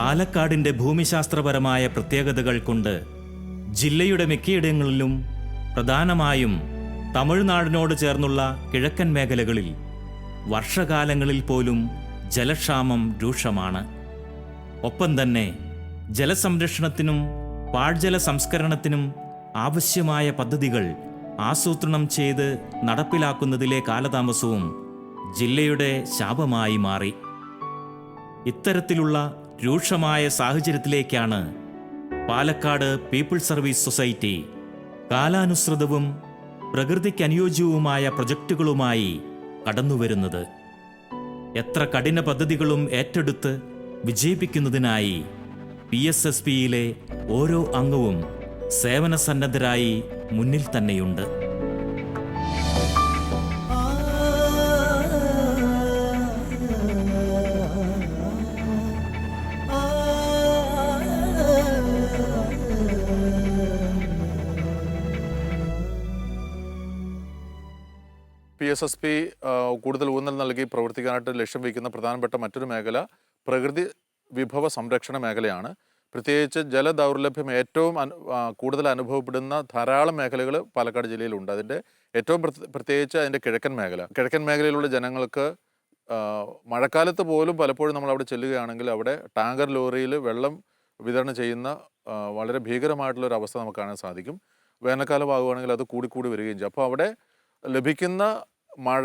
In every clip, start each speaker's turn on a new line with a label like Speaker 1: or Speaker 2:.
Speaker 1: പാലക്കാടിൻ്റെ ഭൂമിശാസ്ത്രപരമായ പ്രത്യേകതകൾ കൊണ്ട് ജില്ലയുടെ മിക്കയിടങ്ങളിലും, പ്രധാനമായും തമിഴ്നാടിനോട് ചേർന്നുള്ള കിഴക്കൻ മേഖലകളിൽ വർഷകാലങ്ങളിൽ പോലും ജലക്ഷാമം രൂക്ഷമാണ്. ഒപ്പം തന്നെ ജലസംരക്ഷണത്തിനും പാഴ്ജല സംസ്കരണത്തിനും ആവശ്യമായ പദ്ധതികൾ ആസൂത്രണം ചെയ്ത് നടപ്പിലാക്കുന്നതിലെ കാലതാമസവും ജില്ലയുടെ ശാപമായി മാറി. ഇത്തരത്തിലുള്ള രൂക്ഷമായ സാഹചര്യത്തിലേക്കാണ് പാലക്കാട് പീപ്പിൾസ് സർവീസ് സൊസൈറ്റി കാലാനുസൃതവും പ്രകൃതിക്കനുയോജ്യവുമായ പ്രൊജക്റ്റുകളുമായി കടന്നുവരുന്നത്. എത്ര കഠിന പദ്ധതികളും ഏറ്റെടുത്ത് വിജയിപ്പിക്കുന്നതിനായി PSSPയിലെ ഓരോ അംഗവും സേവന സന്നദ്ധരായി മുന്നിൽ തന്നെയുണ്ട്.
Speaker 2: PSSP കൂടുതൽ ഊന്നൽ നൽകി പ്രവർത്തിക്കാനായിട്ട് ലക്ഷ്യം വയ്ക്കുന്ന പ്രധാനപ്പെട്ട മറ്റൊരു മേഖല പ്രകൃതി വിഭവ സംരക്ഷണ മേഖലയാണ്. പ്രത്യേകിച്ച് ജലദൗർലഭ്യം ഏറ്റവും കൂടുതൽ അനുഭവപ്പെടുന്ന ധാരാളം മേഖലകൾ പാലക്കാട് ജില്ലയിലുണ്ട്. അതിൻ്റെ ഏറ്റവും പ്രത്യേകിച്ച് അതിൻ്റെ കിഴക്കൻ മേഖലയിലുള്ള ജനങ്ങൾക്ക് മഴക്കാലത്ത് പോലും പലപ്പോഴും നമ്മൾ അവിടെ ചെല്ലുകയാണെങ്കിൽ അവിടെ ടാങ്കർ ലോറിയിൽ വെള്ളം വിതരണം ചെയ്യുന്ന വളരെ ഭീകരമായിട്ടുള്ളൊരു അവസ്ഥ നമുക്ക് കാണാൻ സാധിക്കും. വേനൽക്കാലം ആകുകയാണെങ്കിൽ അത് കൂടിക്കൂടി വരികയും ചെയ്യും. അപ്പോൾ അവിടെ ലഭിക്കുന്ന മഴ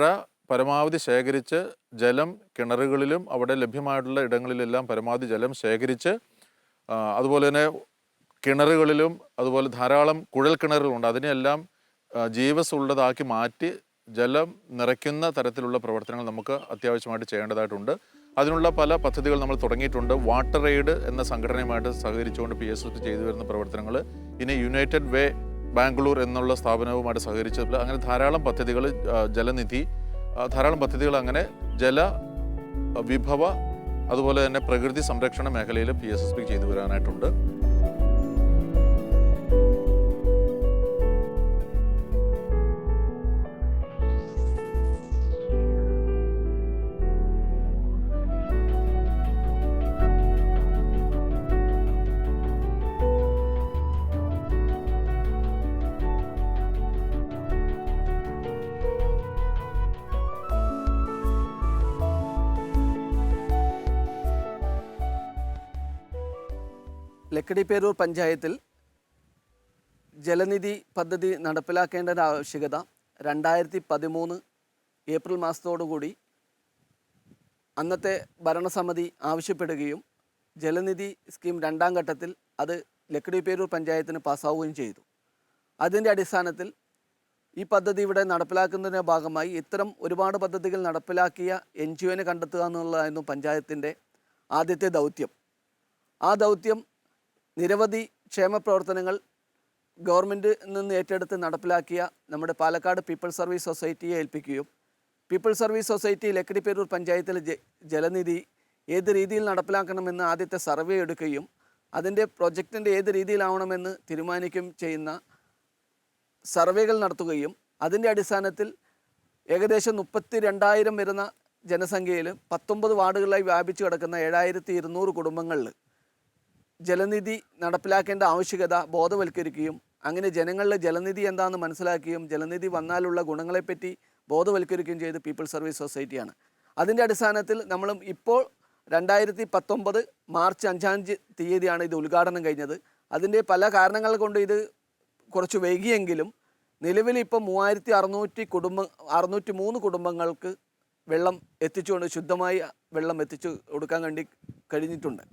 Speaker 2: പരമാവധി ശേഖരിച്ച് ജലം കിണറുകളിലും അവിടെ ലഭ്യമായിട്ടുള്ള ഇടങ്ങളിലെല്ലാം പരമാവധി ജലം ശേഖരിച്ച്, അതുപോലെ തന്നെ കിണറുകളിലും അതുപോലെ ധാരാളം കുഴൽ കിണറുകളുണ്ട്, അതിനെല്ലാം ജീവസുള്ളതാക്കി മാറ്റി ജലം നിറയ്ക്കുന്ന തരത്തിലുള്ള പ്രവർത്തനങ്ങൾ നമുക്ക് അത്യാവശ്യമായിട്ട് ചെയ്യേണ്ടതായിട്ടുണ്ട്. അതിനുള്ള പല പദ്ധതികൾ നമ്മൾ തുടങ്ങിയിട്ടുണ്ട്. വാട്ടർ എയ്ഡ് എന്ന സംഘടനയുമായിട്ട് സഹകരിച്ചുകൊണ്ട് PSSP ചെയ്തു വരുന്ന പ്രവർത്തനങ്ങൾ ഇനി യുണൈറ്റഡ് വേ ബാംഗ്ലൂർ എന്നുള്ള സ്ഥാപനവുമായിട്ട് സഹകരിച്ചപ്പോൾ അങ്ങനെ ധാരാളം പദ്ധതികൾ, ജലനിധി, ധാരാളം പദ്ധതികൾ അങ്ങനെ ജല വിഭവ അതുപോലെ തന്നെ പ്രകൃതി സംരക്ഷണ മേഖലയിൽ PSSP ചെയ്തു വരാനായിട്ടുണ്ട്.
Speaker 3: ലക്കിടിപ്പേരൂർ പഞ്ചായത്തിൽ ജലനിധി പദ്ധതി നടപ്പിലാക്കേണ്ട ആവശ്യകത 2013 ഏപ്രിൽ മാസത്തോടുകൂടി അന്നത്തെ ഭരണസമിതി ആവശ്യപ്പെടുകയും ജലനിധി സ്കീം 2ാം ഘട്ടത്തിൽ അത് ലക്കിടിപ്പേരൂർ പഞ്ചായത്തിന് പാസ്സാവുകയും ചെയ്തു. അതിൻ്റെ അടിസ്ഥാനത്തിൽ ഈ പദ്ധതി ഇവിടെ നടപ്പിലാക്കുന്നതിൻ്റെ ഭാഗമായി ഇത്തരം ഒരുപാട് പദ്ധതികൾ നടപ്പിലാക്കിയ NGOനെ കണ്ടെത്തുക എന്നുള്ളതായിരുന്നു പഞ്ചായത്തിൻ്റെ ആദ്യത്തെ ദൗത്യം. ആ ദൗത്യം നിരവധി ക്ഷേമ പ്രവർത്തനങ്ങൾ ഗവൺമെൻറ്റിൽ നിന്ന് ഏറ്റെടുത്ത് നടപ്പിലാക്കിയ നമ്മുടെ പാലക്കാട് പീപ്പിൾസ് സർവീസ് സൊസൈറ്റിയെ ഏൽപ്പിക്കുകയും പീപ്പിൾസ് സർവീസ് സൊസൈറ്റി ലക്കിടിപ്പേരൂർ പഞ്ചായത്തിലെ ജലനിധി ഏത് രീതിയിൽ നടപ്പിലാക്കണമെന്ന് ആദ്യത്തെ സർവേ എടുക്കുകയും അതിൻ്റെ പ്രൊജക്റ്റിൻ്റെ ഏത് രീതിയിലാവണമെന്ന് തീരുമാനിക്കുകയും ചെയ്യുന്ന സർവേകൾ നടത്തുകയും അതിൻ്റെ അടിസ്ഥാനത്തിൽ ഏകദേശം 32,000 വരുന്ന ജനസംഖ്യയിൽ 19 വാർഡുകളിലായി വ്യാപിച്ചു കിടക്കുന്ന 7,200 കുടുംബങ്ങളിൽ ജലനിധി നടപ്പിലാക്കേണ്ട ആവശ്യകത ബോധവൽക്കരിക്കുകയും അങ്ങനെ ജനങ്ങളിലെ ജലനിധി എന്താണെന്ന് മനസ്സിലാക്കുകയും ജലനിധി വന്നാലുള്ള ഗുണങ്ങളെപ്പറ്റി ബോധവൽക്കരിക്കുകയും ചെയ്ത് പീപ്പിൾസ് സർവീസ് സൊസൈറ്റിയാണ്. അതിൻ്റെ അടിസ്ഥാനത്തിൽ നമ്മളും ഇപ്പോൾ 2019 മാർച്ച് 5-ാം തീയതിയാണ് ഇത് ഉദ്ഘാടനം കഴിഞ്ഞത്. അതിൻ്റെ പല കാരണങ്ങൾ കൊണ്ട് ഇത് കുറച്ച് വൈകിയെങ്കിലും നിലവിൽ ഇപ്പോൾ 3,603 കുടുംബങ്ങൾക്ക് വെള്ളം എത്തിച്ചുകൊണ്ട് ശുദ്ധമായ വെള്ളം എത്തിച്ചു കൊടുക്കാൻ വേണ്ടി കഴിഞ്ഞിട്ടുണ്ട്.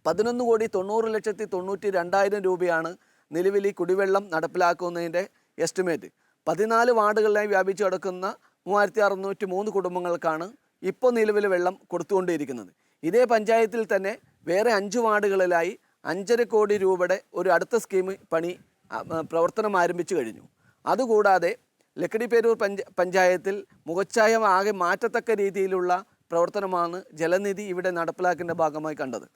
Speaker 3: 11,90,92,000 രൂപയാണ് നിലവിൽ ഈ കുടിവെള്ളം നടപ്പിലാക്കുന്നതിൻ്റെ എസ്റ്റിമേറ്റ്. 14 വാർഡുകളിലായി വ്യാപിച്ചു കിടക്കുന്ന 3,603 കുടുംബങ്ങൾക്കാണ് ഇപ്പോൾ നിലവിൽ വെള്ളം കൊടുത്തുകൊണ്ടിരിക്കുന്നത്. ഇതേ പഞ്ചായത്തിൽ തന്നെ വേറെ 5 വാർഡുകളിലായി 5.5 കോടി രൂപയുടെ ഒരു അടുത്ത സ്കീം പ്രവർത്തനം ആരംഭിച്ചു കഴിഞ്ഞു. അതുകൂടാതെ ലക്കിടിപ്പേരൂർ പഞ്ചായത്തിൽ മുഖച്ഛായ ആകെ മാറ്റത്തക്ക രീതിയിലുള്ള പ്രവർത്തനമാണ് ജലനിധി ഇവിടെ നടപ്പിലാക്കേണ്ട ഭാഗമായി കണ്ടത്.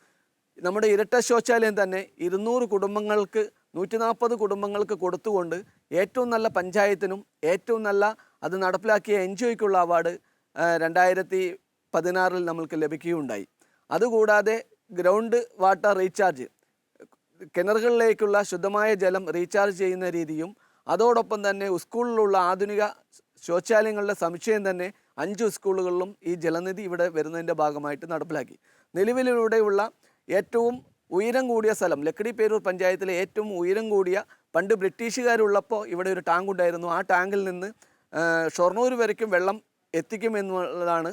Speaker 3: നമ്മുടെ ഇരട്ട ശൗചാലയം തന്നെ 200 കുടുംബങ്ങൾക്ക് 140 കുടുംബങ്ങൾക്ക് കൊടുത്തുകൊണ്ട് ഏറ്റവും നല്ല പഞ്ചായത്തിനും ഏറ്റവും നല്ല അത് നടപ്പിലാക്കിയ NGOയ്ക്കുള്ള അവാർഡ് 2016 നമ്മൾക്ക് ലഭിക്കുകയുണ്ടായി. അതുകൂടാതെ ഗ്രൗണ്ട് വാട്ടർ റീചാർജ്, കിണറുകളിലേക്കുള്ള ശുദ്ധമായ ജലം റീചാർജ് ചെയ്യുന്ന രീതിയും അതോടൊപ്പം തന്നെ സ്കൂളിലുള്ള ആധുനിക ശൗചാലയങ്ങളുടെ സമുച്ചയം തന്നെ 5 സ്കൂളുകളിലും ഈ ജലനിധി ഇവിടെ വരുന്നതിൻ്റെ ഭാഗമായിട്ട് നടപ്പിലാക്കി. നിലവിലൂടെയുള്ള ഏറ്റവും ഉയരം കൂടിയ സ്ഥലം ലക്കിടി പേരൂർ പഞ്ചായത്തിലെ ഏറ്റവും ഉയരം കൂടിയ, പണ്ട് ബ്രിട്ടീഷുകാരുള്ളപ്പോൾ ഇവിടെ ഒരു ടാങ്ക് ഉണ്ടായിരുന്നു. ആ ടാങ്കിൽ നിന്ന് ഷൊർണൂർ വരയ്ക്കും വെള്ളം എത്തിക്കുമെന്നുള്ളതാണ്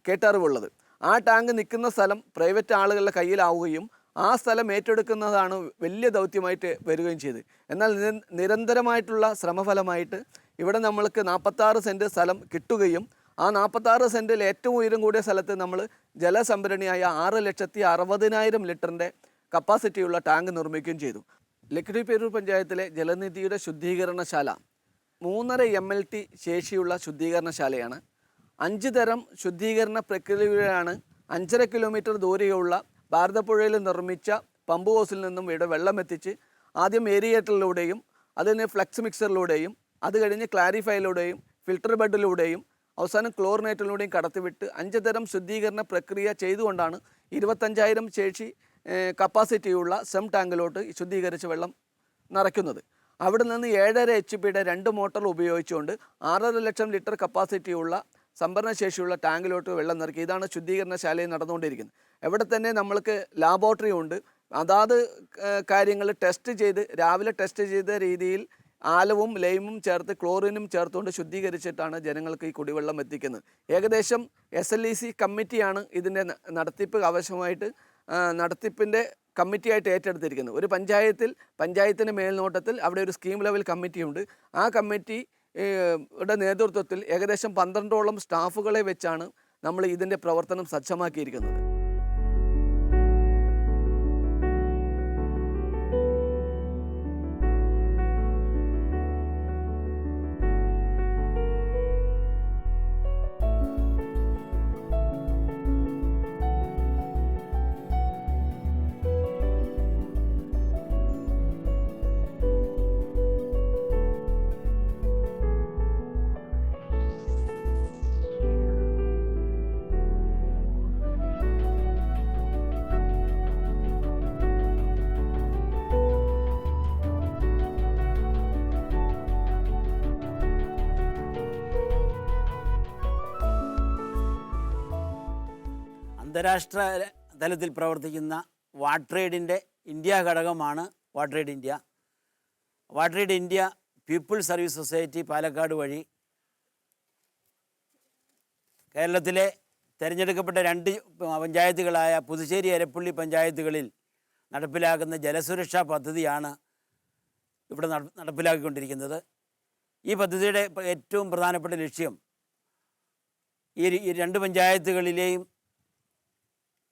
Speaker 3: കേട്ടറിവുള്ളത്. ആ ടാങ്ക് നിൽക്കുന്ന സ്ഥലം പ്രൈവറ്റ് ആളുകളുടെ കയ്യിലാവുകയും ആ സ്ഥലം ഏറ്റെടുക്കുന്നതാണ് വലിയ ദൗത്യമായിട്ട് വരികയും ചെയ്ത്. എന്നാൽ നിരന്തരമായിട്ടുള്ള ശ്രമഫലമായിട്ട് ഇവിടെ നമ്മൾക്ക് 46 സെൻറ്റ് സ്ഥലം കിട്ടുകയും ആ 46 സെൻറ്റിൽ ഏറ്റവും ഉയരം കൂടിയ സ്ഥലത്ത് നമ്മൾ ജലസംഭരണിയായ 6,60,000 ലിറ്ററിൻ്റെ കപ്പാസിറ്റിയുള്ള ടാങ്ക് നിർമ്മിക്കുകയും ചെയ്തു. ലക്കിടി പേരൂർ പഞ്ചായത്തിലെ ജലനിധിയുടെ ശുദ്ധീകരണശാല 3.5 MLT ശേഷിയുള്ള ശുദ്ധീകരണശാലയാണ്. 5 തരം ശുദ്ധീകരണ പ്രക്രിയയാണ് 5.5 കിലോമീറ്റർ ദൂരെയുള്ള ഭാരതപ്പുഴയിൽ നിർമ്മിച്ച പമ്പ് ഹൗസിൽ നിന്നും ഇവിടെ വെള്ളം എത്തിച്ച് ആദ്യം ഏരിയേറ്ററിലൂടെയും അതിന് ഫ്ലക്സ് മിക്സറിലൂടെയും അത് കഴിഞ്ഞ് ക്ലാരിഫൈയിലൂടെയും ഫിൽട്ടർ ബെഡിലൂടെയും അവസാനം ക്ലോറിനേറ്ററിലൂടെയും കടത്തിവിട്ട് 5 തരം ശുദ്ധീകരണ പ്രക്രിയ ചെയ്തുകൊണ്ടാണ് 25,000 ശേഷി കപ്പാസിറ്റിയുള്ള സെം ടാങ്കിലോട്ട് ശുദ്ധീകരിച്ച വെള്ളം നിറയ്ക്കുന്നത്. അവിടെ നിന്ന് 7.5 HP 2 മോട്ടോർ ഉപയോഗിച്ചുകൊണ്ട് 6.5 ലക്ഷം ലിറ്റർ കപ്പാസിറ്റിയുള്ള സംഭരണശേഷിയുള്ള ടാങ്കിലോട്ട് വെള്ളം നിറയ്ക്കുക. ഇതാണ് ശുദ്ധീകരണശാലയിൽ നടന്നുകൊണ്ടിരിക്കുന്നത്. ഇവിടെ തന്നെ നമ്മൾക്ക് ലാബോറട്ടറി ഉണ്ട്. അതാത് കാര്യങ്ങൾ ടെസ്റ്റ് ചെയ്ത് രാവിലെ ടെസ്റ്റ് ചെയ്ത രീതിയിൽ ആലവും ലൈമും ചേർത്ത് ക്ലോറിനും ചേർത്തുകൊണ്ട് ശുദ്ധീകരിച്ചിട്ടാണ് ജനങ്ങൾക്ക് ഈ കുടിവെള്ളം എത്തിക്കുന്നത്. ഏകദേശം SLEC കമ്മിറ്റിയാണ് ഇതിൻ്റെ നടത്തിപ്പ് ആവശ്യമായിട്ട് നടത്തിപ്പിൻ്റെ കമ്മിറ്റിയായിട്ട് ഏറ്റെടുത്തിരിക്കുന്നത്. ഒരു പഞ്ചായത്തിൻ്റെ മേൽനോട്ടത്തിൽ അവിടെ ഒരു സ്കീം ലെവൽ കമ്മിറ്റിയുണ്ട്. ആ കമ്മിറ്റിയുടെ നേതൃത്വത്തിൽ ഏകദേശം 12ഓളം സ്റ്റാഫുകളെ വെച്ചാണ് നമ്മൾ ഇതിൻ്റെ പ്രവർത്തനം സജ്ജമാക്കിയിരിക്കുന്നത്.
Speaker 4: അന്താരാഷ്ട്ര തലത്തിൽ പ്രവർത്തിക്കുന്ന വാട്ടർ എയ്ഡിൻ്റെ ഇന്ത്യ ഘടകമാണ് water aid India. Water aid India peoples service society Palakkad വഴി കേരളത്തിലെ തിരഞ്ഞെടുക്കപ്പെട്ട 2 പഞ്ചായത്തുകളായ പുതുശ്ശേരി, എരപ്പള്ളി പഞ്ചായത്തുകളിൽ നടപ്പിലാക്കുന്ന ജലസുരക്ഷാ പദ്ധതിയാണ് ഇവിടെ നടപ്പിലാക്കിക്കൊണ്ടിരിക്കുന്നത്. ഈ പദ്ധതിയുടെ ഏറ്റവും പ്രധാനപ്പെട്ട ലക്ഷ്യം ഈ 2 പഞ്ചായത്തുകളിലെയും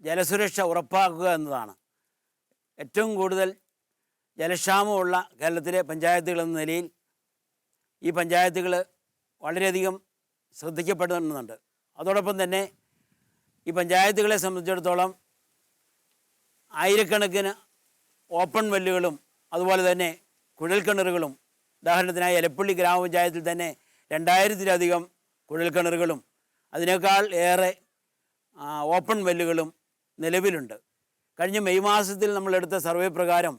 Speaker 4: ജലസുരക്ഷ ഉറപ്പാക്കുക എന്നതാണ്. ഏറ്റവും കൂടുതൽ ജലക്ഷാമമുള്ള കേരളത്തിലെ പഞ്ചായത്തുകൾ എന്ന നിലയിൽ ഈ പഞ്ചായത്തുകൾ വളരെയധികം ശ്രദ്ധിക്കപ്പെടുന്നുണ്ട്. അതോടൊപ്പം തന്നെ ഈ പഞ്ചായത്തുകളെ സംബന്ധിച്ചിടത്തോളം ആയിരക്കണക്കിന് ഓപ്പൺ വെല്ലുകളും അതുപോലെ തന്നെ കുഴൽക്കിണറുകളും, ഉദാഹരണത്തിനായി എലപ്പള്ളി ഗ്രാമപഞ്ചായത്തിൽ തന്നെ 2000-ലധികം കുഴൽക്കിണറുകളും അതിനേക്കാൾ ഏറെ ഓപ്പൺ വെല്ലുകളും നിലവിലുണ്ട്. കഴിഞ്ഞ മെയ് മാസത്തിൽ നമ്മളെടുത്ത സർവേ പ്രകാരം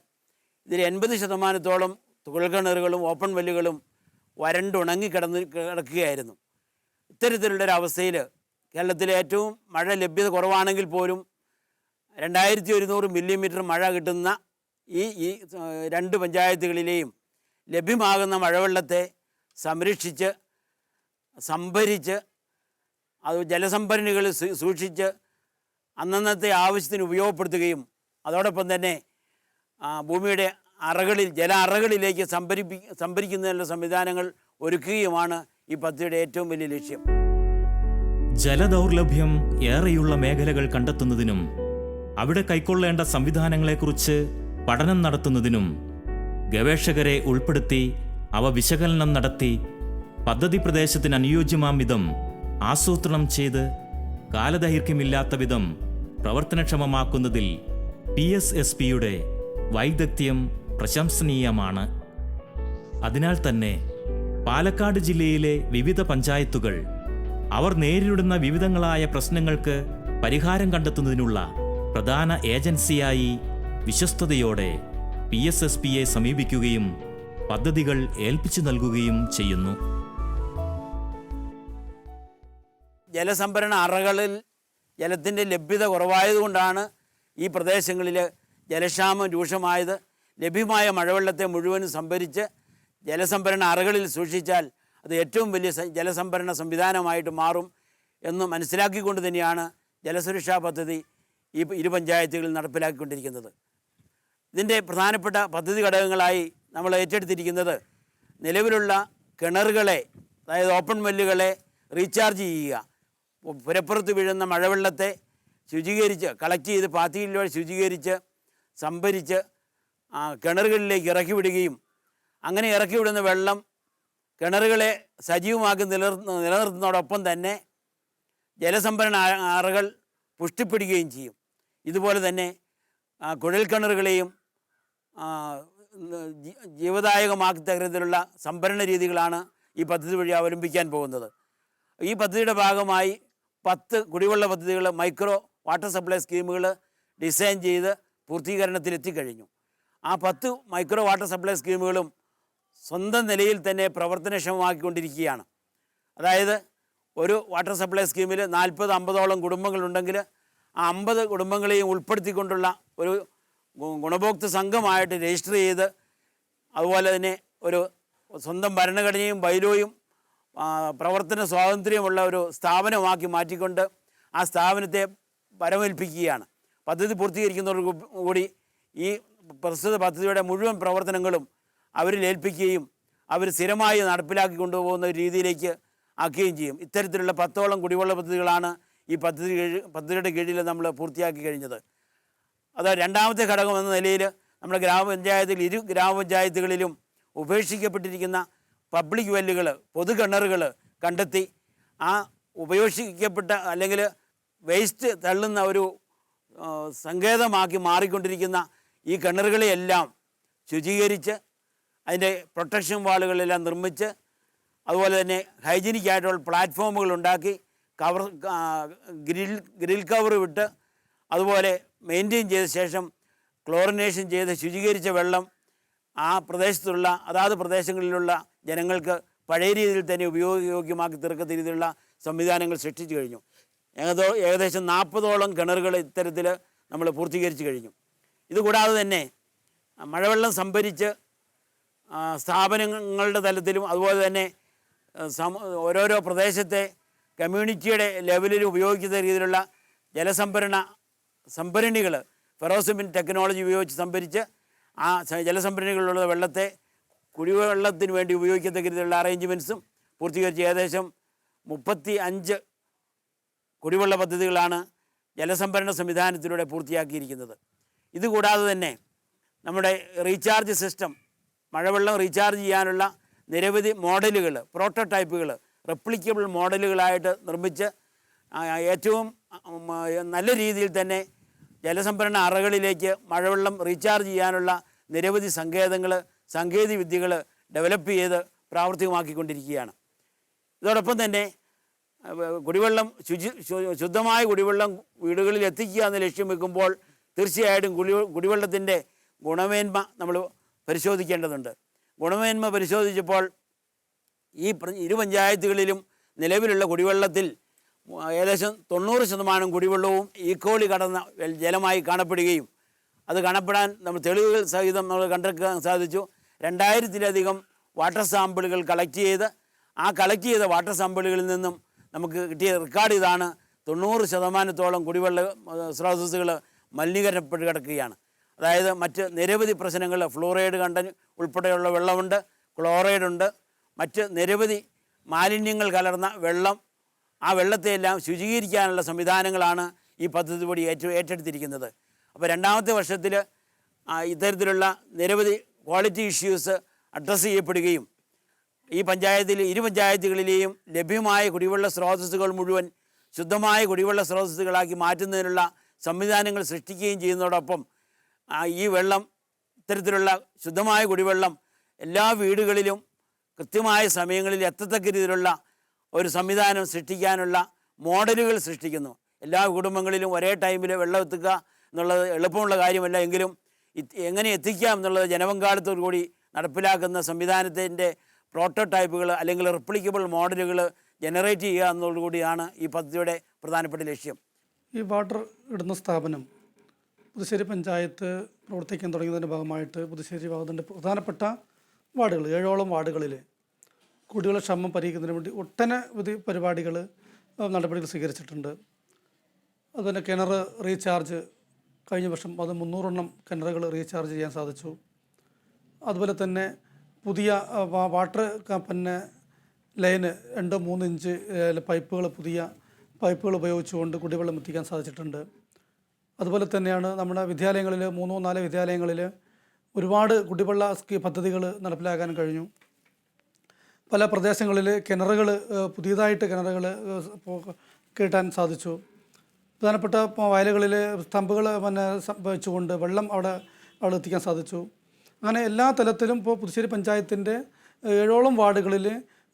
Speaker 4: ഇതിൽ 80% കുഴൽക്കിണറുകളും ഓപ്പൺ വെല്ലുകളും വരണ്ടുണങ്ങി കിടക്കുകയായിരുന്നു. ഇത്തരത്തിലുള്ളൊരവസ്ഥയിൽ കേരളത്തിലെ ഏറ്റവും മഴ ലഭ്യത കുറവാണെങ്കിൽ പോലും 2100 മില്ലിമീറ്റർ മഴ കിട്ടുന്ന ഈ 2 പഞ്ചായത്തുകളിലെയും ലഭ്യമാകുന്ന മഴവെള്ളത്തെ സംരക്ഷിച്ച് സംഭരിച്ച് അത് ജലസംഭരണികളിൽ സൂക്ഷിച്ച് അന്നന്നത്തെ ആവശ്യത്തിന് ഉപയോഗപ്പെടുത്തുകയും അതോടൊപ്പം തന്നെ ഭൂമിയുടെ അറകളിൽ ജല അറകളിലേക്ക് സംഭരിക്കുന്നതിനുള്ള സംവിധാനങ്ങൾ ഒരുക്കുകയുമാണ് ഈ പദ്ധതിയുടെ ഏറ്റവും വലിയ ലക്ഷ്യം.
Speaker 1: ജലദൗർലഭ്യം ഏറെയുള്ള മേഖലകൾ കണ്ടെത്തുന്നതിനും അവിടെ കൈക്കൊള്ളേണ്ട സംവിധാനങ്ങളെക്കുറിച്ച് പഠനം നടത്തുന്നതിനും ഗവേഷകരെ ഉൾപ്പെടുത്തി അവ വിശകലനം നടത്തി പദ്ധതി പ്രദേശത്തിന് അനുയോജ്യമാം വിധം ആസൂത്രണം ചെയ്ത് കാലദൈർഘ്യമില്ലാത്ത വിധം പ്രവർത്തനക്ഷമമാക്കുന്നതിൽ PSSPയുടെ വൈദഗ്ധ്യം പ്രശംസനീയമാണ്. അതിനാൽ തന്നെ പാലക്കാട് ജില്ലയിലെ വിവിധ പഞ്ചായത്തുകൾ അവർ നേരിടുന്ന വിവിധങ്ങളായ പ്രശ്നങ്ങൾക്ക് പരിഹാരം കണ്ടെത്തുന്നതിനുള്ള പ്രധാന ഏജൻസിയായി വിശ്വസ്തയോടെ PSSBയെ സമീപിക്കുകയും പദ്ധതികൾ ഏൽപ്പിച്ചു നൽകുകയും ചെയ്യുന്നു.
Speaker 4: ജലസംഭരണ അറകളിൽ ജലത്തിൻ്റെ ലഭ്യത കുറവായതുകൊണ്ടാണ് ഈ പ്രദേശങ്ങളിൽ ജലക്ഷാമം രൂക്ഷമായത്. ലഭ്യമായ മഴവെള്ളത്തെ മുഴുവനും സംഭരിച്ച് ജലസംഭരണ അറകളിൽ സൂക്ഷിച്ചാൽ അത് ഏറ്റവും വലിയ ജലസംഭരണ സംവിധാനമായിട്ട് മാറും എന്ന് മനസ്സിലാക്കിക്കൊണ്ട് തന്നെയാണ് ജലസുരക്ഷാ പദ്ധതി ഈ ഇരു പഞ്ചായത്തുകളിൽ നടപ്പിലാക്കിക്കൊണ്ടിരിക്കുന്നത്. ഇതിൻ്റെ പ്രധാനപ്പെട്ട പദ്ധതി ഘടകങ്ങളായി നമ്മൾ ഏറ്റെടുത്തിരിക്കുന്നത് നിലവിലുള്ള കിണറുകളെ, അതായത് ഓപ്പൺ വെല്ലുകളെ റീചാർജ് ചെയ്യുക, പുരപ്പുറത്ത് വീഴുന്ന മഴവെള്ളത്തെ ശുചീകരിച്ച് കളക്ട് ചെയ്ത് പാത്തിയിലൂടെ ശുചീകരിച്ച് സംഭരിച്ച് കിണറുകളിലേക്ക് ഇറക്കി വിടുകയും അങ്ങനെ ഇറക്കി വിടുന്ന വെള്ളം കിണറുകളെ സജീവമാക്കി നിലനിർത്തുന്നതോടൊപ്പം തന്നെ ജലസംഭരണ അറകൾ പുഷ്ടിപ്പെടുകയും ചെയ്യും. ഇതുപോലെ തന്നെ കുഴൽക്കിണറുകളെയും ജീവദായകമാക്കി തരത്തിലുള്ള സംഭരണ രീതികളാണ് ഈ പദ്ധതി വഴി അവലംബിക്കാൻ പോകുന്നത്. ഈ പദ്ധതിയുടെ ഭാഗമായി 10 കുടിവെള്ള പദ്ധതികൾ, മൈക്രോ വാട്ടർ സപ്ലൈ സ്കീമുകൾ ഡിസൈൻ ചെയ്ത് പൂർത്തീകരണത്തിലെത്തിക്കഴിഞ്ഞു. ആ 10 മൈക്രോ വാട്ടർ സപ്ലൈ സ്കീമുകളും സ്വന്തം നിലയിൽ തന്നെ പ്രവർത്തനക്ഷമമാക്കിക്കൊണ്ടിരിക്കുകയാണ്. അതായത് ഒരു വാട്ടർ സപ്ലൈ സ്കീമിൽ 40-50ഓളം കുടുംബങ്ങളുണ്ടെങ്കിൽ ആ 50 കുടുംബങ്ങളെയും ഉൾപ്പെടുത്തിക്കൊണ്ടുള്ള ഒരു ഗുണഭോക്തൃ സംഘമായിട്ട് രജിസ്റ്റർ ചെയ്ത്, അതുപോലെ തന്നെ ഒരു സ്വന്തം ഭരണഘടനയും ബൈലോയും പ്രവർത്തന സ്വാതന്ത്ര്യമുള്ള ഒരു സ്ഥാപനമാക്കി മാറ്റിക്കൊണ്ട് ആ സ്ഥാപനത്തെ പരമേൽപ്പിക്കുകയാണ്. പദ്ധതി പൂർത്തീകരിക്കുന്നതോടുകൂടി ഈ പ്രസ്തുത പദ്ധതിയുടെ മുഴുവൻ പ്രവർത്തനങ്ങളും അവരിൽ ഏൽപ്പിക്കുകയും അവർ സ്ഥിരമായി നടപ്പിലാക്കി കൊണ്ടുപോകുന്ന രീതിയിലേക്ക് ആക്കുകയും ചെയ്യും. ഇത്തരത്തിലുള്ള 10ഓളം കുടിവെള്ള പദ്ധതികളാണ് ഈ പദ്ധതിയുടെ കീഴിൽ നമ്മൾ പൂർത്തിയാക്കി കഴിഞ്ഞത്. അത് രണ്ടാമത്തെ ഘടകം എന്ന നിലയിൽ നമ്മുടെ ഗ്രാമപഞ്ചായത്തിൽ ഇരു ഗ്രാമപഞ്ചായത്തുകളിലും ഉപേക്ഷിക്കപ്പെട്ടിരിക്കുന്ന പബ്ലിക് വെല്ലുകൾ, പൊതുകിണറുകൾ കണ്ടെത്തി ആ ഉപേക്ഷിക്കപ്പെട്ട അല്ലെങ്കിൽ വേസ്റ്റ് തള്ളുന്ന ഒരു സങ്കേതമാക്കി മാറിക്കൊണ്ടിരിക്കുന്ന ഈ കിണറുകളെയെല്ലാം ശുചീകരിച്ച് അതിൻ്റെ പ്രൊട്ടക്ഷൻ വാളുകളെല്ലാം നിർമ്മിച്ച്, അതുപോലെ തന്നെ ഹൈജീനിക് ആയിട്ടുള്ള പ്ലാറ്റ്ഫോമുകൾ ഉണ്ടാക്കി ഗ്രിൽ കവർ വിട്ട് അതുപോലെ മെയിൻറ്റെയിൻ ചെയ്ത ശേഷം ക്ലോറിനേഷൻ ചെയ്ത് ശുചീകരിച്ച വെള്ളം ആ പ്രദേശത്തുള്ള അതാത് പ്രദേശങ്ങളിലുള്ള ജനങ്ങൾക്ക് പഴയ രീതിയിൽ തന്നെ ഉപയോഗയോഗ്യമാക്കി തീർക്കുന്ന രീതിയിലുള്ള സംവിധാനങ്ങൾ സൃഷ്ടിച്ചു കഴിഞ്ഞു. ഏകദേശം 40ഓളം കിണറുകൾ ഇത്തരത്തിൽ നമ്മൾ പൂർത്തീകരിച്ചു കഴിഞ്ഞു. ഇതുകൂടാതെ തന്നെ മഴവെള്ളം സംഭരിച്ച് സ്ഥാപനങ്ങളുടെ തലത്തിലും അതുപോലെ തന്നെ ഓരോരോ പ്രദേശത്തെ കമ്മ്യൂണിറ്റിയുടെ ലെവലിൽ ഉപയോഗിക്കുന്ന രീതിയിലുള്ള സംഭരണികൾ ഫെറോസിമെൻറ്റ് ടെക്നോളജി ഉപയോഗിച്ച് സംഭരിച്ച് ആ ജലസംഭരണികളിലുള്ള വെള്ളത്തെ കുടിവെള്ളത്തിന് വേണ്ടി ഉപയോഗിക്കത്തക്ക രീതിയിലുള്ള അറേഞ്ച്മെൻറ്റ്സും പൂർത്തീകരിച്ച് ഏകദേശം 35 കുടിവെള്ള പദ്ധതികളാണ് ജലസംഭരണ സംവിധാനത്തിലൂടെ പൂർത്തിയാക്കിയിരിക്കുന്നത്. ഇതുകൂടാതെ തന്നെ നമ്മുടെ റീചാർജ് സിസ്റ്റം, മഴവെള്ളം റീചാർജ് ചെയ്യാനുള്ള നിരവധി മോഡലുകൾ, പ്രോട്ടോടൈപ്പുകൾ, റെപ്ലിക്കബിൾ മോഡലുകളായിട്ട് നിർമ്മിച്ച് ഏറ്റവും നല്ല രീതിയിൽ തന്നെ ജലസംഭരണ അറകളിലേക്ക് മഴവെള്ളം റീചാർജ് ചെയ്യാനുള്ള നിരവധി സാങ്കേതിക വിദ്യകൾ ഡെവലപ്പ് ചെയ്ത് പ്രാവർത്തികമാക്കിക്കൊണ്ടിരിക്കുകയാണ്. ഇതോടൊപ്പം തന്നെ കുടിവെള്ളം ശുദ്ധമായ കുടിവെള്ളം വീടുകളിൽ എത്തിക്കുക എന്ന ലക്ഷ്യം വെക്കുമ്പോൾ തീർച്ചയായിട്ടും കുടിവെള്ളത്തിൻ്റെ ഗുണമേന്മ നമ്മൾ പരിശോധിക്കേണ്ടതുണ്ട്. ഗുണമേന്മ പരിശോധിച്ചപ്പോൾ ഈ ഇരു പഞ്ചായത്തുകളിലും നിലവിലുള്ള കുടിവെള്ളത്തിൽ ഏകദേശം 90% കുടിവെള്ളവും ഈക്കോളി കടന്ന ജലമായി കാണപ്പെടുകയും അത് കാണപ്പെടാൻ നമ്മൾ തെളിവുകൾ സഹിതം നമ്മൾ കണ്ടെടുക്കാൻ സാധിച്ചു. 2000-ലധികം വാട്ടർ സാമ്പിളുകൾ കളക്ട് ചെയ്ത് ആ കളക്ട് ചെയ്ത വാട്ടർ സാമ്പിളുകളിൽ നിന്നും നമുക്ക് കിട്ടിയ റെക്കോർഡ് ഇതാണ്: 90% കുടിവെള്ള സ്രോതസ്സുകൾ മലിനീകരണപ്പെട്ട് കിടക്കുകയാണ്. അതായത് മറ്റ് നിരവധി പ്രശ്നങ്ങൾ, ഫ്ലൂറൈഡ് കണ്ടന്റ് ഉൾപ്പെടെയുള്ള വെള്ളമുണ്ട്, ക്ലോറൈഡ് ഉണ്ട്, മറ്റ് നിരവധി മാലിന്യങ്ങൾ കലർന്ന വെള്ളം, ആ വെള്ളത്തെയെല്ലാം ശുചീകരിക്കാനുള്ള സംവിധാനങ്ങളാണ് ഈ പദ്ധതി വഴി ഏറ്റെടുത്തിരിക്കുന്നത്. അപ്പോൾ രണ്ടാമത്തെ വർഷത്തിൽ ഇത്തരത്തിലുള്ള നിരവധി ക്വാളിറ്റി ഇഷ്യൂസ് അഡ്രസ്സ് ചെയ്യപ്പെടുകയും ഈ ഇരു പഞ്ചായത്തുകളിലെയും ലഭ്യമായ കുടിവെള്ള സ്രോതസ്സുകൾ മുഴുവൻ ശുദ്ധമായ കുടിവെള്ള സ്രോതസ്സുകളാക്കി മാറ്റുന്നതിനുള്ള സംവിധാനങ്ങൾ സൃഷ്ടിക്കുകയും ചെയ്യുന്നതോടൊപ്പം ഈ വെള്ളം, ഇത്തരത്തിലുള്ള ശുദ്ധമായ കുടിവെള്ളം എല്ലാ വീടുകളിലും കൃത്യമായ സമയങ്ങളിൽ എത്തത്തക്ക രീതിയിലുള്ള ഒരു സംവിധാനം സൃഷ്ടിക്കാനുള്ള മോഡലുകൾ സൃഷ്ടിക്കുന്നു. എല്ലാ കുടുംബങ്ങളിലും ഒരേ ടൈമിൽ വെള്ളം എത്തിക്കുക എന്നുള്ളത് എളുപ്പമുള്ള കാര്യമല്ല. എങ്കിലും എങ്ങനെ എത്തിക്കാം എന്നുള്ളത് ജനപങ്കാളിത്തത്തോടു കൂടി നടപ്പിലാക്കുന്ന സംവിധാനത്തിൻ്റെ പ്രോട്ടോടൈപ്പുകൾ അല്ലെങ്കിൽ റിപ്ലിക്കബിൾ മോഡലുകൾ ജനറേറ്റ് ചെയ്യുക എന്നതോടുകൂടിയാണ് ഈ പദ്ധതിയുടെ പ്രധാനപ്പെട്ട ലക്ഷ്യം.
Speaker 5: ഈ വാട്ടർ ഇടുന്ന സ്ഥാപനം പുതുശ്ശേരി പഞ്ചായത്ത് പ്രവർത്തിക്കാൻ തുടങ്ങിയതിൻ്റെ ഭാഗമായിട്ട് പുതുശ്ശേരി ഭാഗത്തിൻ്റെ പ്രധാനപ്പെട്ട വാർഡുകൾ 7ഓളം വാർഡുകളിൽ കുടിവെള്ള ക്ഷാമം പരിഹരിക്കുന്നതിന് വേണ്ടി ഒട്ടനവധി പരിപാടികൾ നടപടികൾ സ്വീകരിച്ചിട്ടുണ്ട്. അതുപോലെ കിണർ റീചാർജ് കഴിഞ്ഞ വർഷം അത് 300 കിണറുകൾ റീചാർജ് ചെയ്യാൻ സാധിച്ചു. അതുപോലെ തന്നെ പുതിയ വാട്ടർ പിന്നെ ലൈന് 2-3 ഇഞ്ച് പൈപ്പുകൾ പുതിയ പൈപ്പുകൾ ഉപയോഗിച്ചുകൊണ്ട് കുടിവെള്ളം എത്തിക്കാൻ സാധിച്ചിട്ടുണ്ട്. അതുപോലെ തന്നെയാണ് നമ്മുടെ വിദ്യാലയങ്ങളിൽ 3-4 വിദ്യാലയങ്ങളിൽ ഒരുപാട് കുടിവെള്ള പദ്ധതികൾ നടപ്പിലാക്കാൻ കഴിഞ്ഞു. പല പ്രദേശങ്ങളിൽ കിണറുകൾ പുതിയതായിട്ട് കിണറുകൾ കെട്ടാൻ സാധിച്ചു. പ്രധാനപ്പെട്ട വയലുകളിൽ സ്തംഭുകൾ വെച്ചുകൊണ്ട് വെള്ളം അവിടെ എത്തിക്കാൻ സാധിച്ചു. അങ്ങനെ എല്ലാ തലത്തിലും ഇപ്പോൾ പുതുശ്ശേരി പഞ്ചായത്തിൻ്റെ 7ഓളം വാർഡുകളിൽ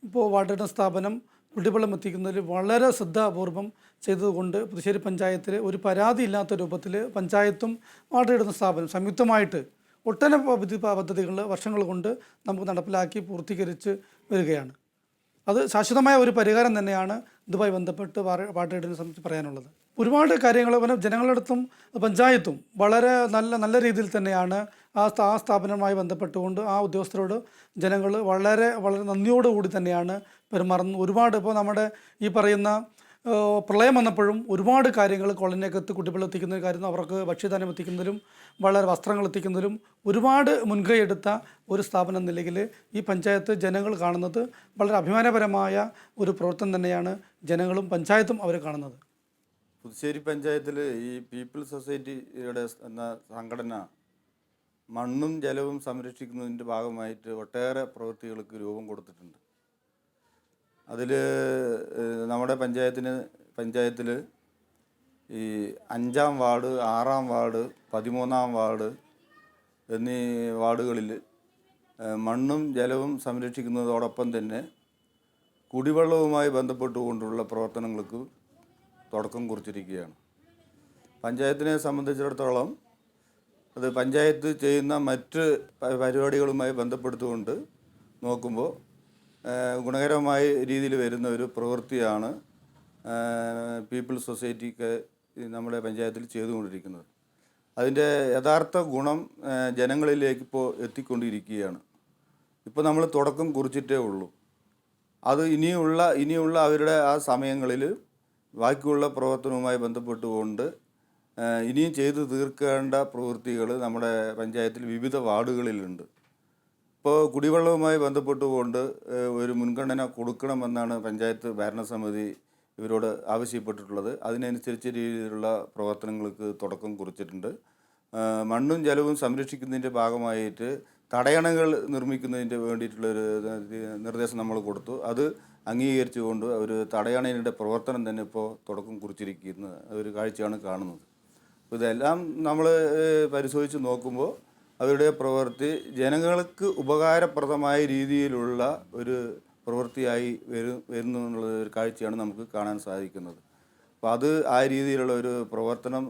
Speaker 5: ഇപ്പോൾ വാട്ടർ സ്ഥാപനം കുടിവെള്ളം എത്തിക്കുന്നതിൽ വളരെ ശ്രദ്ധാപൂർവം ചെയ്തതുകൊണ്ട് പുതുശ്ശേരി പഞ്ചായത്തിൽ ഒരു പരാതി ഇല്ലാത്ത രൂപത്തിൽ പഞ്ചായത്തും വാട്ടർ ഇടുന്ന സ്ഥാപനം സംയുക്തമായിട്ട് ഒട്ടനവധി പദ്ധതികൾ വർഷങ്ങൾ കൊണ്ട് നമുക്ക് നടപ്പിലാക്കി പൂർത്തീകരിച്ച് വരികയാണ്. അത് ശാശ്വതമായ ഒരു പരിഹാരം തന്നെയാണ് ഇതുമായി ബന്ധപ്പെട്ട് വാട്ടർ എയ്ഡിനെ സംബന്ധിച്ച് പറയാനുള്ളത്. ഒരുപാട് കാര്യങ്ങൾ ജനങ്ങളുടെ അടുത്തും പഞ്ചായത്തും വളരെ നല്ല രീതിയിൽ തന്നെയാണ് ആ സ്ഥാപനവുമായി ബന്ധപ്പെട്ടുകൊണ്ട് ആ ഉദ്യോഗസ്ഥരോട് ജനങ്ങൾ വളരെ നന്ദിയോടുകൂടി തന്നെയാണ് പെരുമാറുന്നത്. ഒരുപാട് ഇപ്പോൾ നമ്മുടെ ഈ പറയുന്ന പ്രളയം വന്നപ്പോഴും ഒരുപാട് കാര്യങ്ങൾ കോളനിക്കകത്ത് കുടിവെള്ളം എത്തിക്കുന്ന കാര്യം അവർക്ക് ഭക്ഷ്യധാന്യം എത്തിക്കുന്നതിലും വളരെ വസ്ത്രങ്ങൾ എത്തിക്കുന്നതിലും ഒരുപാട് മുൻകൈ എടുത്ത ഒരു സ്ഥാപനം നിലയിൽ ഈ പഞ്ചായത്ത് ജനങ്ങൾ കാണുന്നത് വളരെ അഭിമാനപരമായ ഒരു പ്രവർത്തനം തന്നെയാണ് ജനങ്ങളും പഞ്ചായത്തും അവർ കാണുന്നത്.
Speaker 6: പുതുശ്ശേരി പഞ്ചായത്തിൽ ഈ പീപ്പിൾസ് സൊസൈറ്റിയുടെ എന്ന സംഘടന മണ്ണും ജലവും സംരക്ഷിക്കുന്നതിൻ്റെ ഭാഗമായിട്ട് ഒട്ടേറെ പ്രവൃത്തികൾക്ക് രൂപം കൊടുത്തിട്ടുണ്ട്. അതിൽ നമ്മുടെ പഞ്ചായത്തിൽ ഈ 5-ാം വാർഡ്, 6-ാം വാർഡ്, 13-ാം വാർഡ് എന്നീ വാർഡുകളിൽ മണ്ണും ജലവും സംരക്ഷിക്കുന്നതോടൊപ്പം തന്നെ കുടിവെള്ളവുമായി ബന്ധപ്പെട്ടുകൊണ്ടുള്ള പ്രവർത്തനങ്ങൾക്ക് തുടക്കം കുറിച്ചിരിക്കുകയാണ്. പഞ്ചായത്തിനെ സംബന്ധിച്ചിടത്തോളം അത് പഞ്ചായത്ത് ചെയ്യുന്ന മറ്റ് പരിപാടികളുമായി ബന്ധപ്പെടുത്തുകൊണ്ട് നോക്കുമ്പോൾ ഗുണകരമായ രീതിയിൽ വരുന്ന ഒരു പ്രവൃത്തിയാണ് പീപ്പിൾസ് സൊസൈറ്റിക്ക് നമ്മുടെ പഞ്ചായത്തിൽ ചെയ്തുകൊണ്ടിരിക്കുന്നത്. അതിൻ്റെ യഥാർത്ഥ ഗുണം ജനങ്ങളിലേക്ക് ഇപ്പോൾ എത്തിക്കൊണ്ടിരിക്കുകയാണ്. ഇപ്പോൾ നമ്മൾ തുടക്കം കുറിച്ചിട്ടേ ഉള്ളൂ. അത് ഇനിയുള്ള അവരുടെ ആ സമയങ്ങളിൽ ബാക്കിയുള്ള പ്രവർത്തനവുമായി ബന്ധപ്പെട്ടുകൊണ്ട് ഇനിയും ചെയ്തു തീർക്കേണ്ട പ്രവൃത്തികൾ നമ്മുടെ പഞ്ചായത്തിൽ വിവിധ വാർഡുകളിലുണ്ട്. ഇപ്പോൾ കുടിവെള്ളവുമായി ബന്ധപ്പെട്ടുകൊണ്ട് ഒരു മുൻഗണന കൊടുക്കണമെന്നാണ് പഞ്ചായത്ത് ഭരണസമിതി ഇവരോട് ആവശ്യപ്പെട്ടിട്ടുള്ളത്. അതിനനുസരിച്ച് രീതിയിലുള്ള പ്രവർത്തനങ്ങൾക്ക് തുടക്കം കുറിച്ചിട്ടുണ്ട്. മണ്ണും ജലവും സംരക്ഷിക്കുന്നതിൻ്റെ ഭാഗമായിട്ട് തടയണകൾ നിർമ്മിക്കുന്നതിൻ്റെ വേണ്ടിയിട്ടുള്ളൊരു നിർദ്ദേശം നമ്മൾ കൊടുത്തു. അത് അംഗീകരിച്ചുകൊണ്ട് ഒരു തടയണയുടെ പ്രവർത്തനം തന്നെ ഇപ്പോൾ തുടക്കം കുറിച്ചിരിക്കുന്ന ഒരു കാഴ്ചയാണ് കാണുന്നത്. അപ്പോൾ ഇതെല്ലാം നമ്മൾ പരിശോധിച്ച് നോക്കുമ്പോൾ അവരുടെ പ്രവൃത്തി ജനങ്ങൾക്ക് ഉപകാരപ്രദമായ രീതിയിലുള്ള ഒരു പ്രവൃത്തിയായി വരുന്നു എന്നുള്ള ഒരു കാഴ്ചയാണ് നമുക്ക് കാണാൻ സാധിക്കുന്നത്. അപ്പോൾ അത് ആ രീതിയിലുള്ള ഒരു പ്രവർത്തനം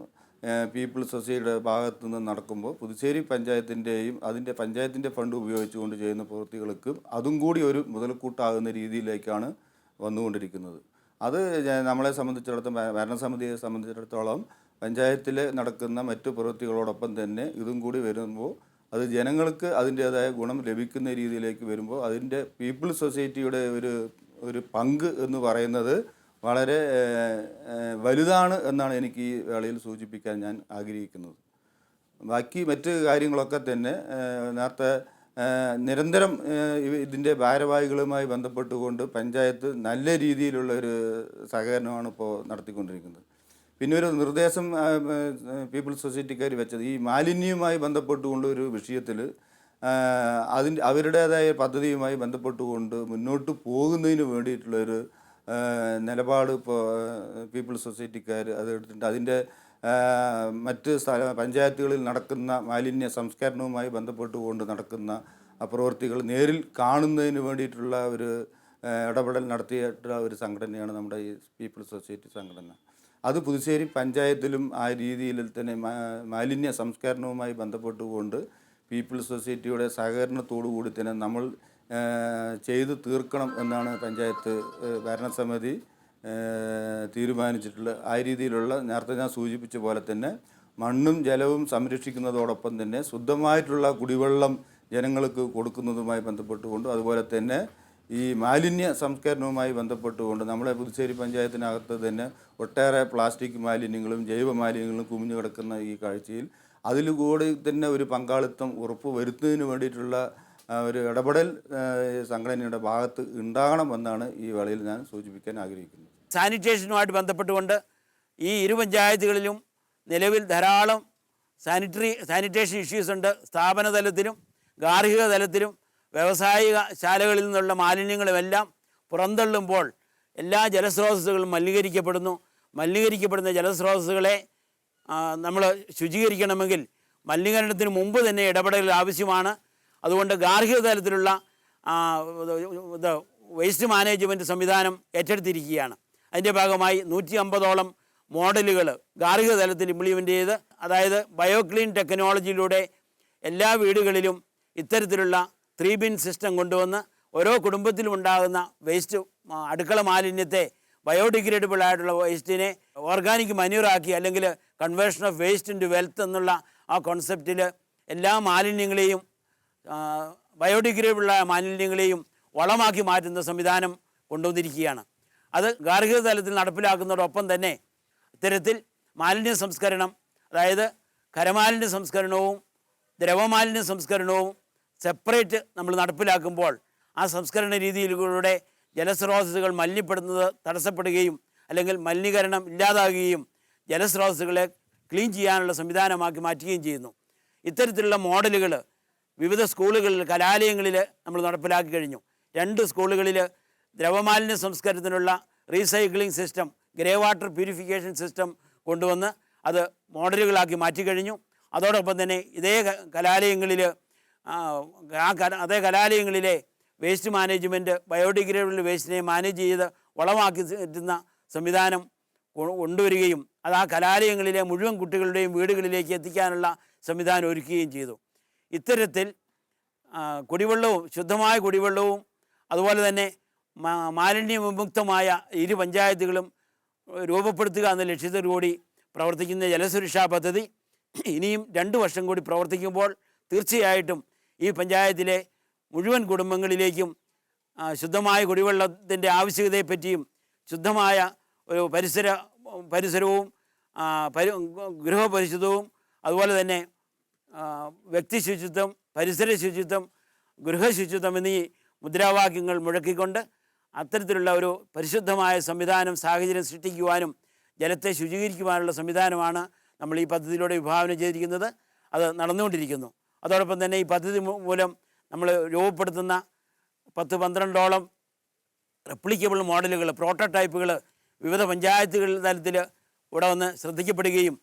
Speaker 6: പീപ്പിൾസ് സൊസൈറ്റിയുടെ ഭാഗത്തു നിന്ന് നടക്കുമ്പോൾ പുതുശ്ശേരി പഞ്ചായത്തിൻ്റെയും അതിൻ്റെ പഞ്ചായത്തിൻ്റെ ഫണ്ട് ഉപയോഗിച്ചുകൊണ്ട് ചെയ്യുന്ന പ്രവൃത്തികൾക്ക് അതും കൂടി ഒരു മുതൽക്കൂട്ടാകുന്ന രീതിയിലേക്കാണ് വന്നുകൊണ്ടിരിക്കുന്നത്. അത് നമ്മളെ സംബന്ധിച്ചിടത്തോളം ഭരണസമിതിയെ സംബന്ധിച്ചിടത്തോളം പഞ്ചായത്തിൽ നടക്കുന്ന മറ്റു പ്രവൃത്തികളോടൊപ്പം തന്നെ ഇതും കൂടി വരുമ്പോൾ അത് ജനങ്ങൾക്ക് അതിൻ്റേതായ ഗുണം ലഭിക്കുന്ന രീതിയിലേക്ക് വരുമ്പോൾ അതിൻ്റെ പീപ്പിൾസ് സൊസൈറ്റിയുടെ ഒരു പങ്ക് എന്ന് പറയുന്നത് വളരെ വലുതാണ് എന്നാണ് എനിക്ക് ഈ വേളയിൽ സൂചിപ്പിക്കാൻ ഞാൻ ആഗ്രഹിക്കുന്നത്. ബാക്കി മറ്റ് കാര്യങ്ങളൊക്കെ തന്നെ നേരത്തെ നിരന്തരം ഇതിൻ്റെ ഭാരവാഹികളുമായി ബന്ധപ്പെട്ടുകൊണ്ട് പഞ്ചായത്ത് നല്ല രീതിയിലുള്ള ഒരു സഹകരണമാണ് ഇപ്പോൾ നടത്തിക്കൊണ്ടിരിക്കുന്നത്. പിന്നെ ഒരു നിർദ്ദേശം പീപ്പിൾസ് സൊസൈറ്റിക്കാർ വെച്ചത് ഈ മാലിന്യവുമായി ബന്ധപ്പെട്ടുകൊണ്ട് ഒരു വിഷയത്തിൽ അവരുടേതായ പദ്ധതിയുമായി ബന്ധപ്പെട്ടുകൊണ്ട് മുന്നോട്ട് പോകുന്നതിന് വേണ്ടിയിട്ടുള്ളൊരു നിലപാട് ഇപ്പോൾ പീപ്പിൾസ് സൊസൈറ്റിക്കാർ അത് എടുത്തിട്ടുണ്ട്. അതിൻ്റെ മറ്റ് പഞ്ചായത്തുകളിൽ നടക്കുന്ന മാലിന്യ സംസ്കരണവുമായി ബന്ധപ്പെട്ടുകൊണ്ട് നടക്കുന്ന പ്രവൃത്തികൾ നേരിൽ കാണുന്നതിന് വേണ്ടിയിട്ടുള്ള ഒരു ഇടപെടൽ നടത്തിയിട്ടുള്ള ഒരു സംഘടനയാണ് നമ്മുടെ ഈ പീപ്പിൾസ് സൊസൈറ്റി സംഘടന. അത് പുതുശ്ശേരി പഞ്ചായത്തിലും ആ രീതിയിൽ തന്നെ മാലിന്യ സംസ്കരണവുമായി ബന്ധപ്പെട്ടുകൊണ്ട് പീപ്പിൾസ് സൊസൈറ്റിയുടെ സഹകരണത്തോടു കൂടി തന്നെ നമ്മൾ ചെയ്തു തീർക്കണം എന്നാണ് പഞ്ചായത്ത് ഭരണസമിതി തീരുമാനിച്ചിട്ടുള്ളത്. ആ രീതിയിലുള്ള നേരത്തെ ഞാൻ സൂചിപ്പിച്ച പോലെ തന്നെ മണ്ണും ജലവും സംരക്ഷിക്കുന്നതോടൊപ്പം തന്നെ ശുദ്ധമായിട്ടുള്ള കുടിവെള്ളം ജനങ്ങൾക്ക് കൊടുക്കുന്നതുമായി ബന്ധപ്പെട്ടുകൊണ്ട്, അതുപോലെ തന്നെ ഈ മാലിന്യ സംസ്കരണവുമായി ബന്ധപ്പെട്ടുകൊണ്ട് നമ്മളെ പുതുശ്ശേരി പഞ്ചായത്തിനകത്ത് തന്നെ ഒട്ടേറെ പ്ലാസ്റ്റിക് മാലിന്യങ്ങളും ജൈവ മാലിന്യങ്ങളും കുമിഞ്ഞു കിടക്കുന്ന ഈ കാഴ്ചയിൽ അതിലുകൂടി തന്നെ ഒരു പങ്കാളിത്തം ഉറപ്പ് വരുത്തുന്നതിന് വേണ്ടിയിട്ടുള്ള ഒരു ഇടപെടൽ സംഘടനയുടെ ഭാഗത്ത് ഉണ്ടാകണമെന്നാണ് ഈ വേളയിൽ ഞാൻ സൂചിപ്പിക്കാൻ ആഗ്രഹിക്കുന്നത്.
Speaker 4: സാനിറ്റേഷനുമായിട്ട് ബന്ധപ്പെട്ടുകൊണ്ട് ഈ ഇരു പഞ്ചായത്തുകളിലും നിലവിൽ ധാരാളം സാനിറ്റേഷൻ ഇഷ്യൂസ് ഉണ്ട്. സ്ഥാപന തലത്തിലും ഗാർഹിക തലത്തിലും വ്യാവസായിക ശാലകളിൽ നിന്നുള്ള മാലിന്യങ്ങളുമെല്ലാം പുറന്തള്ളുമ്പോൾ എല്ലാ ജലസ്രോതസ്സുകളും മലിനീകരിക്കപ്പെടുന്നു. മലിനീകരിക്കപ്പെടുന്ന ജലസ്രോതസ്സുകളെ നമ്മൾ ശുചീകരിക്കണമെങ്കിൽ മലിനീകരണത്തിന് മുമ്പ് തന്നെ ഇടപെടൽ ആവശ്യമാണ്. അതുകൊണ്ട് ഗാർഹിക തലത്തിലുള്ള വേസ്റ്റ് മാനേജ്മെൻറ്റ് സംവിധാനം ഏറ്റെടുത്തിരിക്കുകയാണ്. അതിൻ്റെ ഭാഗമായി 150ഓളം മോഡലുകൾ ഗാർഹിക തലത്തിൽ ഇംപ്ലിമെൻ്റ് ചെയ്ത്, അതായത് ബയോക്ലീൻ ടെക്നോളജിയിലൂടെ എല്ലാ വീടുകളിലും ഇത്തരത്തിലുള്ള 3 ബിൻ സിസ്റ്റം കൊണ്ടുവന്ന് ഓരോ കുടുംബത്തിലും ഉണ്ടാകുന്ന വേസ്റ്റ് അടുക്കള മാലിന്യത്തെ ബയോഡിഗ്രേഡബിൾ ആയിട്ടുള്ള വേസ്റ്റിനെ ഓർഗാനിക് മന്യൂറാക്കി, അല്ലെങ്കിൽ conversion of waste into wealth എന്നുള്ള ആ കോൺസെപ്റ്റിൽ എല്ലാ മാലിന്യങ്ങളെയും ബയോഡിഗ്രേഡബിളായ മാലിന്യങ്ങളെയും വളമാക്കി മാറ്റുന്ന സംവിധാനം കൊണ്ടുവന്നിരിക്കുകയാണ്. അത് ഗാർഹിക തലത്തിൽ നടപ്പിലാക്കുന്നതോടൊപ്പം തന്നെ ഇത്തരത്തിൽ മാലിന്യ സംസ്കരണം, അതായത് ഖരമാലിന്യ സംസ്കരണവും ദ്രവമാലിന്യ സംസ്കരണവും സെപ്പറേറ്റ് നമ്മൾ നടപ്പിലാക്കുമ്പോൾ ആ സംസ്കരണ രീതിയിലൂടെ ജലസ്രോതസ്സുകൾ മലിനപ്പെടുന്നത് തടസ്സപ്പെടുകയും അല്ലെങ്കിൽ മലിനീകരണം ഇല്ലാതാകുകയും ജലസ്രോതസ്സുകളെ ക്ലീൻ ചെയ്യാനുള്ള സംവിധാനമാക്കി മാറ്റുകയും ചെയ്യുന്നു. ഇത്തരത്തിലുള്ള മോഡലുകൾ വിവിധ സ്കൂളുകളിൽ, കലാലയങ്ങളിൽ നമ്മൾ നടപ്പിലാക്കി കഴിഞ്ഞു. 2 സ്കൂളുകളിൽ ദ്രവമാലിന്യ സംസ്കരണത്തിനുള്ള recycling system, grey water purification system കൊണ്ടുവന്ന് അത് മോഡലുകളാക്കി മാറ്റിക്കഴിഞ്ഞു. അതോടൊപ്പം തന്നെ അതേ കലാലയങ്ങളിലെ വേസ്റ്റ് മാനേജ്മെൻറ്റ് ബയോഡിഗ്രേഡബിൾ വേസ്റ്റിനെ മാനേജ് ചെയ്ത് വളമാക്കി എത്തുന്ന സംവിധാനം കൊണ്ടുവരികയും അത് ആ കലാലയങ്ങളിലെ മുഴുവൻ കുട്ടികളുടെയും വീടുകളിലേക്ക് എത്തിക്കാനുള്ള സംവിധാനം ഒരുക്കുകയും ചെയ്തു. ഇത്തരത്തിൽ കുടിവെള്ളവും, ശുദ്ധമായ കുടിവെള്ളവും അതുപോലെ തന്നെ മാലിന്യ വിമുക്തമായ ഇരു പഞ്ചായത്തുകളും രൂപപ്പെടുത്തുക എന്ന ലക്ഷ്യത്തോടുകൂടി പ്രവർത്തിക്കുന്ന ജലസുരക്ഷാ പദ്ധതി ഇനിയും 2 വർഷം കൂടി പ്രവർത്തിക്കുമ്പോൾ തീർച്ചയായിട്ടും ഈ പഞ്ചായത്തിലെ മുഴുവൻ കുടുംബങ്ങളിലേക്കും ശുദ്ധമായ കുടിവെള്ളത്തിൻ്റെ ആവശ്യകതയെപ്പറ്റിയും ശുദ്ധമായ ഒരു പരിസരവും ഗൃഹപരിശുദ്ധവും അതുപോലെ തന്നെ വ്യക്തി ശുചിത്വം, പരിസര ശുചിത്വം, ഗൃഹശുചിത്വം എന്നീ മുദ്രാവാക്യങ്ങൾ മുഴക്കിക്കൊണ്ട് അത്തരത്തിലുള്ള ഒരു പരിശുദ്ധമായ സംവിധാനം, സാഹചര്യം സൃഷ്ടിക്കുവാനും ജലത്തെ ശുചീകരിക്കുവാനുള്ള സംവിധാനമാണ് നമ്മൾ ഈ പദ്ധതിയിലൂടെ വിഭാവനം ചെയ്തിരിക്കുന്നത്. അത് നടന്നുകൊണ്ടിരിക്കുന്നു. അതോടൊപ്പം തന്നെ ഈ പദ്ധതി മൂലം നമ്മൾ രൂപപ്പെടുത്തുന്ന 10-12ഓളം റെപ്ലിക്കബിൾ മോഡലുകൾ, പ്രോട്ടോടൈപ്പുകൾ വിവിധ പഞ്ചായത്തുകൾ തലത്തിൽ ഇവിടെ വന്ന് ശ്രദ്ധിക്കപ്പെടുകയും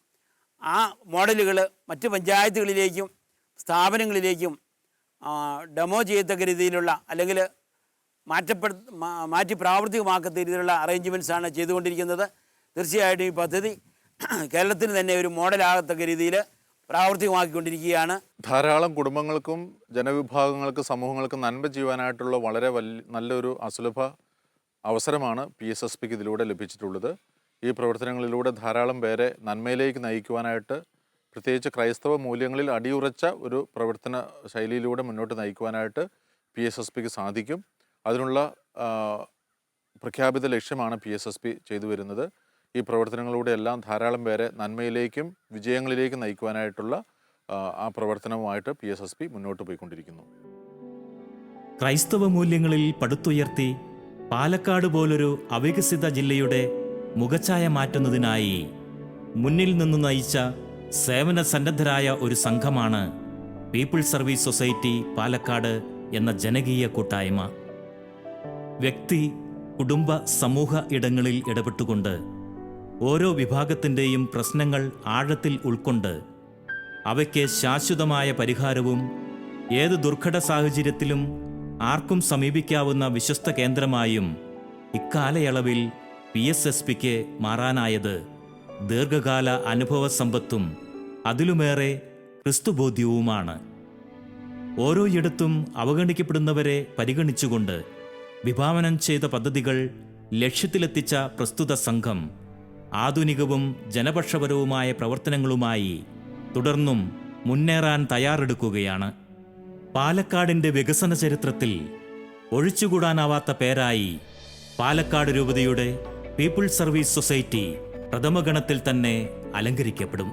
Speaker 4: ആ മോഡലുകൾ മറ്റ് പഞ്ചായത്തുകളിലേക്കും സ്ഥാപനങ്ങളിലേക്കും ഡെമോ ചെയ്യത്തക്ക രീതിയിലുള്ള അല്ലെങ്കിൽ മാറ്റി പ്രാവർത്തികമാക്കത്ത രീതിയിലുള്ള അറേഞ്ച്മെൻറ്റ്സാണ് ചെയ്തുകൊണ്ടിരിക്കുന്നത്. തീർച്ചയായിട്ടും ഈ പദ്ധതി കേരളത്തിന് തന്നെ ഒരു മോഡലാകത്തക്ക രീതിയിൽ പ്രാവർത്തികമാക്കിക്കൊണ്ടിരിക്കുകയാണ്.
Speaker 2: ധാരാളം കുടുംബങ്ങൾക്കും ജനവിഭാഗങ്ങൾക്കും സമൂഹങ്ങൾക്കും നന്മ ചെയ്യുവാനായിട്ടുള്ള വളരെ നല്ലൊരു അസുലഭ അവസരമാണ് PSSPക്ക് ഇതിലൂടെ ലഭിച്ചിട്ടുള്ളത്. ഈ പ്രവർത്തനങ്ങളിലൂടെ ധാരാളം പേരെ നന്മയിലേക്ക് നയിക്കുവാനായിട്ട്, പ്രത്യേകിച്ച് ക്രൈസ്തവ മൂല്യങ്ങളിൽ അടിയുറച്ച ഒരു പ്രവർത്തന ശൈലിയിലൂടെ മുന്നോട്ട് നയിക്കുവാനായിട്ട് PSSPക്ക് സാധിക്കും. അതിനുള്ള പ്രഖ്യാപിത ലക്ഷ്യമാണ് PSSP ചെയ്തു വരുന്നത്. ഈ പ്രവർത്തനങ്ങളിലൂടെ എല്ലാം ധാരാളം പേരെ നന്മയിലേക്കും വിജയങ്ങളിലേക്കും നയിക്കുവാനായിട്ടുള്ള ആ പ്രവർത്തനവുമായിട്ട് PSSP മുന്നോട്ട് പോയിക്കൊണ്ടിരിക്കുന്നു.
Speaker 1: ക്രൈസ്തവ മൂല്യങ്ങളിൽ പടുത്തുയർത്തി പാലക്കാട് പോലൊരു അവികസിത ജില്ലയുടെ മുഖച്ഛായ മാറ്റുന്നതിനായി മുന്നിൽ നിന്നു നയിച്ച സേവന സന്നദ്ധരായ ഒരു സംഘമാണ് പീപ്പിൾസ് സർവീസ് സൊസൈറ്റി പാലക്കാട് എന്ന ജനകീയ കൂട്ടായ്മ. വ്യക്തി, കുടുംബ, സമൂഹ ഇടങ്ങളിൽ ഇടപെട്ടുകൊണ്ട് ഓരോ വിഭാഗത്തിൻ്റെയും പ്രശ്നങ്ങൾ ആഴത്തിൽ ഉൾക്കൊണ്ട് അവയ്ക്ക് ശാശ്വതമായ പരിഹാരവും ഏത് ദുർഘട സാഹചര്യത്തിലും ആർക്കും സമീപിക്കാവുന്ന വിശ്വസ്ത കേന്ദ്രമായും ഇക്കാലയളവിൽ PSSPക്ക് മാറാനായത് ദീർഘകാല അനുഭവ സമ്പത്തും അതിലുമേറെ ക്രിസ്തുബോധ്യവുമാണ്. ഓരോയിടത്തും അവഗണിക്കപ്പെടുന്നവരെ പരിഗണിച്ചുകൊണ്ട് വിഭാവനം ചെയ്ത പദ്ധതികൾ ലക്ഷ്യത്തിലെത്തിച്ച പ്രസ്തുത സംഘം ആധുനികവും ജനപക്ഷപരവുമായ പ്രവർത്തനങ്ങളുമായി തുടർന്നും മുന്നേറാൻ തയ്യാറെടുക്കുകയാണ്. പാലക്കാടിൻ്റെ വികസന ചരിത്രത്തിൽ ഒഴിച്ചുകൂടാനാവാത്ത പേരായി പാലക്കാട് രൂപതയുടെ പീപ്പിൾസ് സർവീസ് സൊസൈറ്റി പ്രഥമഗണത്തിൽ തന്നെ അലങ്കരിക്കപ്പെടും.